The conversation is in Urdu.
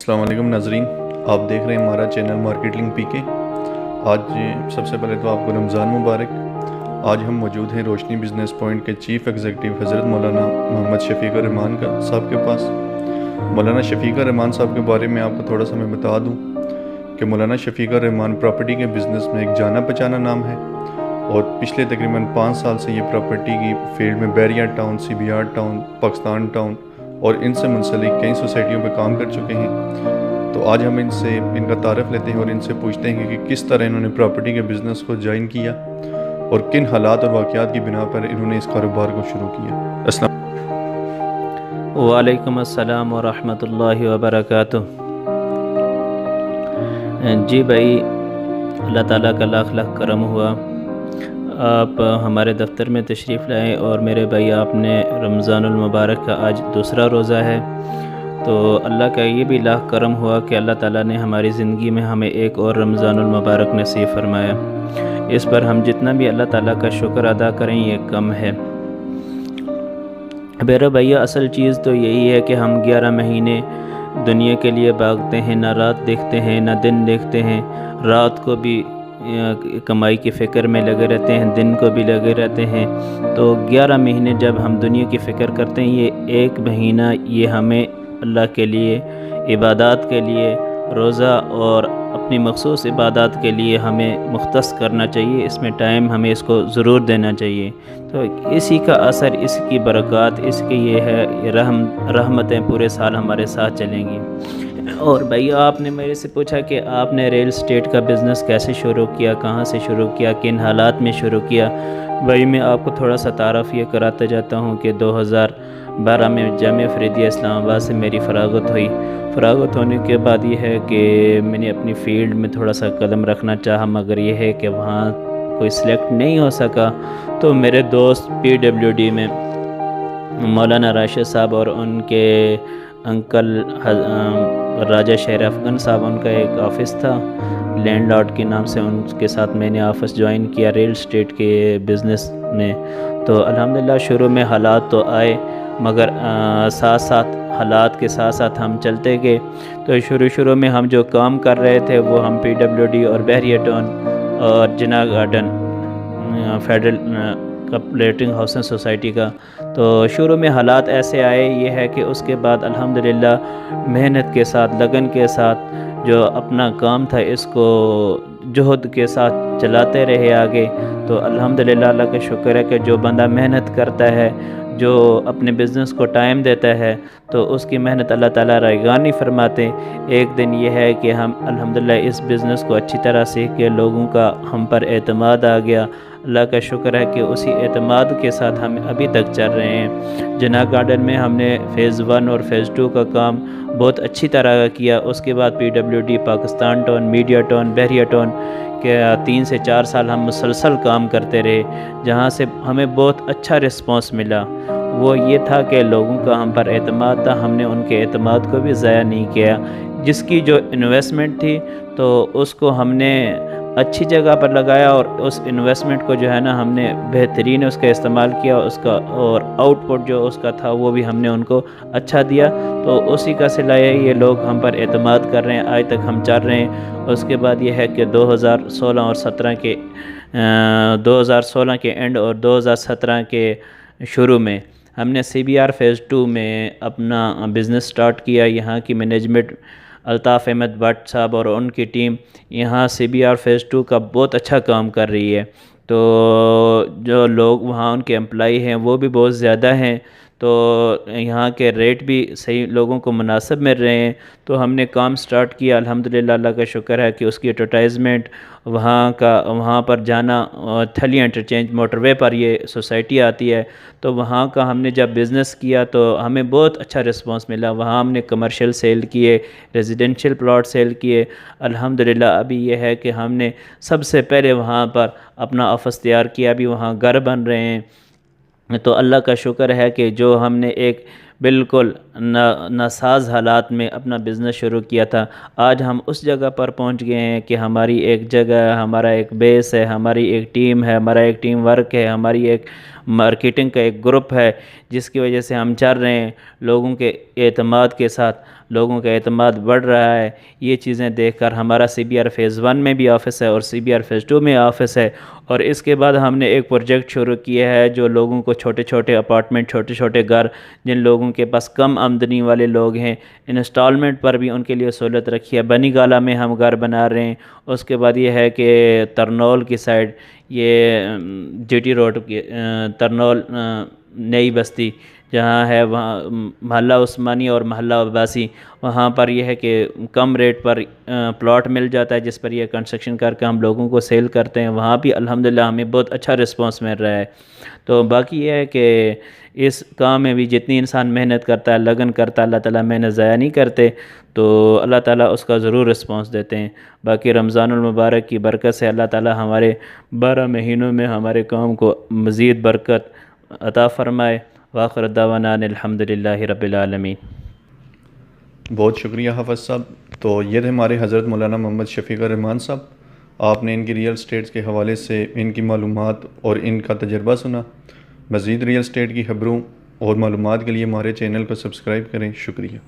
السلام علیکم ناظرین، آپ دیکھ رہے ہیں ہمارا چینل مارکیٹنگ پی کے۔ آج سب سے پہلے تو آپ کو رمضان مبارک۔ آج ہم موجود ہیں روشنی بزنس پوائنٹ کے چیف ایگزیکٹو حضرت مولانا محمد شفیق الرحمان صاحب کے پاس۔ مولانا شفیق الرحمان صاحب کے بارے میں آپ کو تھوڑا سا میں بتا دوں کہ مولانا شفیق الرحمان پراپرٹی کے بزنس میں ایک جانا پہچانا نام ہے، اور پچھلے تقریباً 5 سال سے یہ پراپرٹی کی فیلڈ میں Bahria town, C B R town, Pakistan town اور ان سے منسلک کئی سوسائٹیوں پہ کام کر چکے ہیں۔ تو آج ہم ان کا تعارف لیتے ہیں اور ان سے پوچھتے ہیں کہ کس طرح انہوں نے پراپرٹی کے بزنس کو جوائن کیا اور کن حالات اور واقعات کی بنا پر انہوں نے اس کاروبار کو شروع کیا۔ السلام وعلیکم السلام ورحمۃ اللہ وبرکاتہ۔ جی بھائی، اللہ تعالیٰ کا لاکھ لاکھ کرم ہوا، آپ ہمارے دفتر میں تشریف لائیں، اور میرے بھائی آپ نے رمضان المبارک کا آج دوسرا روزہ ہے، تو اللہ کا یہ بھی لاکھ کرم ہوا کہ اللہ تعالیٰ نے ہماری زندگی میں ہمیں ایک اور رمضان المبارک نصیب فرمایا۔ اس پر ہم جتنا بھی اللہ تعالیٰ کا شکر ادا کریں یہ کم ہے۔ میرے بھیا، اصل چیز تو یہی ہے کہ ہم 11 مہینے دنیا کے لیے بھاگتے ہیں، نہ رات دیکھتے ہیں نہ دن دیکھتے ہیں، رات کو بھی کمائی کی فکر میں لگے رہتے ہیں، دن کو بھی لگے رہتے ہیں۔ تو 11 مہینے جب ہم دنیا کی فکر کرتے ہیں، یہ ایک مہینہ یہ ہمیں اللہ کے لیے، عبادات کے لیے، روزہ اور اپنی مخصوص عبادات کے لیے ہمیں مختص کرنا چاہیے، اس میں ٹائم ہمیں اس کو ضرور دینا چاہیے۔ تو اسی کا اثر، اس کی برکات، اس کی یہ ہے رحمتیں پورے سال ہمارے ساتھ چلیں گی۔ اور بھائی، آپ نے میرے سے پوچھا کہ آپ نے ریل اسٹیٹ کا بزنس کیسے شروع کیا، کہاں سے شروع کیا، کن حالات میں شروع کیا۔ بھائی، میں آپ کو تھوڑا سا تعارف یہ کراتا جاتا ہوں کہ 2012 میں جامعہ فریدیہ اسلام آباد سے میری فراغت ہوئی۔ فراغت ہونے کے بعد یہ ہے کہ میں نے اپنی فیلڈ میں تھوڑا سا قدم رکھنا چاہا، مگر یہ ہے کہ وہاں کوئی سلیکٹ نہیں ہو سکا۔ تو میرے دوست PWD میں مولانا راشد صاحب اور ان کے انکل راجہ شہر افغان صاحب، ان کا ایک آفس تھا لینڈ لارڈ کے نام سے، ان کے ساتھ میں نے آفس جوائن کیا ریل اسٹیٹ کے بزنس میں۔ تو الحمدللہ شروع میں حالات تو آئے، مگر ساتھ ساتھ حالات کے ساتھ ساتھ ہم چلتے گئے۔ تو شروع میں ہم جو کام کر رہے تھے وہ ہم PWD اور بحریہ ٹاؤن اور جناح گارڈن فیڈرل کپلیٹنگ ہاؤسنگ سوسائٹی کا۔ تو شروع میں حالات ایسے آئے، یہ ہے کہ اس کے بعد الحمدللہ محنت کے ساتھ، لگن کے ساتھ جو اپنا کام تھا اس کو جہد کے ساتھ چلاتے رہے آگے۔ تو الحمدللہ اللہ کا شکر ہے کہ جو بندہ محنت کرتا ہے، جو اپنے بزنس کو ٹائم دیتا ہے، تو اس کی محنت اللہ تعالیٰ رائگانی فرماتے۔ ایک دن یہ ہے کہ ہم الحمدللہ اس بزنس کو اچھی طرح سیکھ کے لوگوں کا ہم پر اعتماد آ گیا۔ اللہ کا شکر ہے کہ اسی اعتماد کے ساتھ ہم ابھی تک چل رہے ہیں۔ جناح گارڈن میں ہم نے فیز 1 اور فیز 2 کا کام بہت اچھی طرح کیا۔ اس کے بعد PWD Pakistan town, media town, بحریہ ٹاؤن کے 3 سے 4 سال ہم مسلسل کام کرتے رہے، جہاں سے ہمیں بہت اچھا رسپانس ملا۔ وہ یہ تھا کہ لوگوں کا ہم پر اعتماد تھا، ہم نے ان کے اعتماد کو بھی ضائع نہیں کیا۔ جس کی جو انویسٹمنٹ تھی تو اس کو ہم نے اچھی جگہ پر لگایا، اور اس انویسٹمنٹ کو جو ہے نا ہم نے بہترین اس کا استعمال کیا، اس کا اور آؤٹ پٹ جو اس کا تھا وہ بھی ہم نے ان کو اچھا دیا۔ تو اسی کا صلہ ہے، یہ لوگ ہم پر اعتماد کر رہے ہیں، آج تک ہم چل رہے ہیں۔ اس کے بعد یہ ہے کہ 2016 اور 2016 کے اینڈ اور 2017 کے شروع میں ہم نے CBR فیز 2 میں اپنا بزنس سٹارٹ کیا۔ یہاں کی مینجمنٹ الطاف احمد بٹ صاحب اور ان کی ٹیم یہاں CBR فیز 2 کا بہت اچھا کام کر رہی ہے۔ تو جو لوگ وہاں ان کے امپلائی ہیں وہ بھی بہت زیادہ ہیں، تو یہاں کے ریٹ بھی صحیح لوگوں کو مناسب مل رہے ہیں۔ تو ہم نے کام سٹارٹ کیا، الحمدللہ اللہ کا شکر ہے کہ اس کی ایڈورٹائزمنٹ، وہاں پر جانا، تھلی انٹرچینج موٹر وے پر یہ سوسائٹی آتی ہے، تو وہاں کا ہم نے جب بزنس کیا تو ہمیں بہت اچھا رسپانس ملا۔ وہاں ہم نے کمرشل سیل کیے، ریزیڈنشل پلاٹ سیل کیے۔ الحمدللہ ابھی یہ ہے کہ ہم نے سب سے پہلے وہاں پر اپنا آفس تیار کیا، ابھی وہاں گھر بن رہے ہیں۔ تو اللہ کا شکر ہے کہ جو ہم نے ایک بالکل ناساز حالات میں اپنا بزنس شروع کیا تھا، آج ہم اس جگہ پر پہنچ گئے ہیں کہ ہماری ایک جگہ ہے، ہمارا ایک بیس ہے، ہماری ایک ٹیم ہے، ہمارا ایک ٹیم ورک ہے، ہماری ایک مارکیٹنگ کا ایک گروپ ہے جس کی وجہ سے ہم چل رہے ہیں لوگوں کے اعتماد کے ساتھ، لوگوں کا اعتماد بڑھ رہا ہے۔ یہ چیزیں دیکھ کر ہمارا CBR فیز 1 میں بھی آفس ہے اور CBR فیز 2 میں آفس ہے، اور اس کے بعد ہم نے ایک پروجیکٹ شروع کیا ہے جو لوگوں کو چھوٹے چھوٹے اپارٹمنٹ، چھوٹے چھوٹے گھر، جن لوگوں کے پاس کم آمدنی والے لوگ ہیں، انسٹالمنٹ پر بھی ان کے لیے سہولت رکھی ہے۔ بنی گالہ میں ہم گھر بنا رہے ہیں۔ اس کے بعد یہ ہے کہ ترنول کی سائڈ، یہ GT روڈ کی ترنول نئی بستی جہاں ہے، وہاں محلہ عثمانی اور محلہ عباسی، وہاں پر یہ ہے کہ کم ریٹ پر پلاٹ مل جاتا ہے جس پر یہ کنسٹرکشن کر کے ہم لوگوں کو سیل کرتے ہیں۔ وہاں بھی الحمدللہ ہمیں بہت اچھا رسپانس مل رہا ہے۔ تو باقی یہ ہے کہ اس کام میں بھی جتنی انسان محنت کرتا ہے، لگن کرتا ہے، اللہ تعالیٰ محنت ضائع نہیں کرتے، تو اللہ تعالیٰ اس کا ضرور رسپانس دیتے ہیں۔ باقی رمضان المبارک کی برکت سے اللہ تعالیٰ ہمارے 12 مہینوں میں ہمارے کام کو مزید برکت عطا فرمائے۔ وآخر دعوانا ان الحمدللہ رب العالمین۔ بہت شکریہ حافظ صاحب۔ تو یہ تھے ہمارے حضرت مولانا محمد شفیق الرحمان صاحب۔ آپ نے ان کی ریئل اسٹیٹس کے حوالے سے ان کی معلومات اور ان کا تجربہ سنا۔ مزید ریئل اسٹیٹ کی خبروں اور معلومات کے لیے ہمارے چینل کو سبسکرائب کریں۔ شکریہ۔